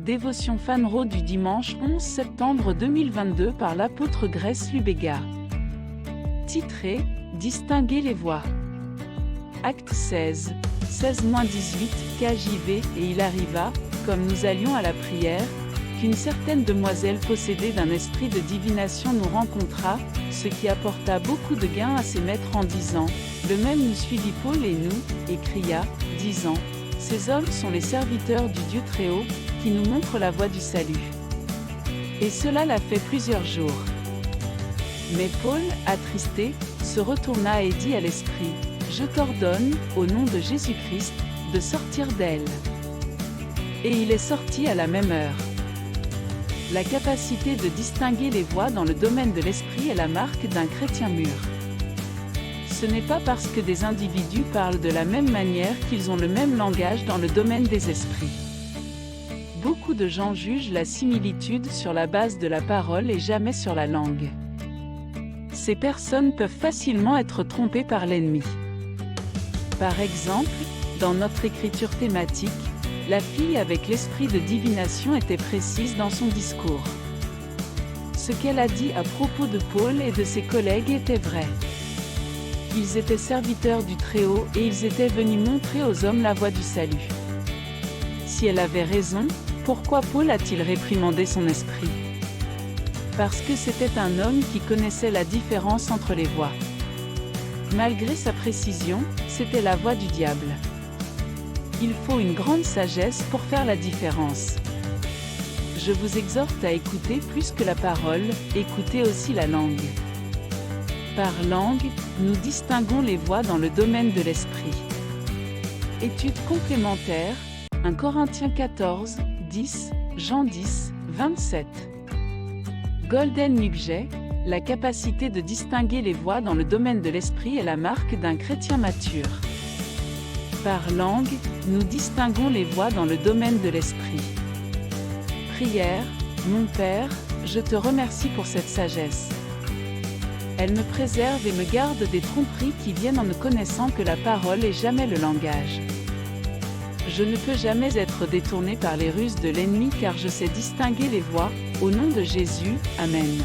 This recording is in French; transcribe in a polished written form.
Dévotion Fanro du dimanche 11 septembre 2022 par l'apôtre Grèce Lubega. Titré « Distinguer les voix ». Acte 16, 16-18 KJV. Et il arriva, comme nous allions à la prière, qu'une certaine demoiselle possédée d'un esprit de divination nous rencontra, ce qui apporta beaucoup de gain à ses maîtres en disant « Le même nous suivit Paul et nous, et cria, disant « Ces hommes sont les serviteurs du Dieu Très-Haut, qui nous montrent la voie du salut. » Et cela l'a fait plusieurs jours. Mais Paul, attristé, se retourna et dit à l'esprit « Je t'ordonne, au nom de Jésus-Christ, de sortir d'elle. » Et il est sorti à la même heure. La capacité de distinguer les voix dans le domaine de l'esprit est la marque d'un chrétien mûr. Ce n'est pas parce que des individus parlent de la même manière qu'ils ont le même langage dans le domaine des esprits. Beaucoup de gens jugent la similitude sur la base de la parole et jamais sur la langue. Ces personnes peuvent facilement être trompées par l'ennemi. Par exemple, dans notre écriture thématique, la fille avec l'esprit de divination était précise dans son discours. Ce qu'elle a dit à propos de Paul et de ses collègues était vrai. Ils étaient serviteurs du Très-Haut et ils étaient venus montrer aux hommes la voie du salut. Si elle avait raison, pourquoi Paul a-t-il réprimandé son esprit? Parce que c'était un homme qui connaissait la différence entre les voix. Malgré sa précision, c'était la voix du diable. Il faut une grande sagesse pour faire la différence. Je vous exhorte à écouter plus que la parole, écoutez aussi la langue. Par langue, nous distinguons les voix dans le domaine de l'esprit. Étude complémentaire, 1 Corinthiens 14, 10, Jean 10, 27. Golden Nugget, la capacité de distinguer les voix dans le domaine de l'esprit est la marque d'un chrétien mature. Par langue, nous distinguons les voix dans le domaine de l'esprit. Prière, mon Père, je te remercie pour cette sagesse. Elle me préserve et me garde des tromperies qui viennent en ne connaissant que la parole et jamais le langage. Je ne peux jamais être détourné par les ruses de l'ennemi car je sais distinguer les voix, au nom de Jésus, Amen.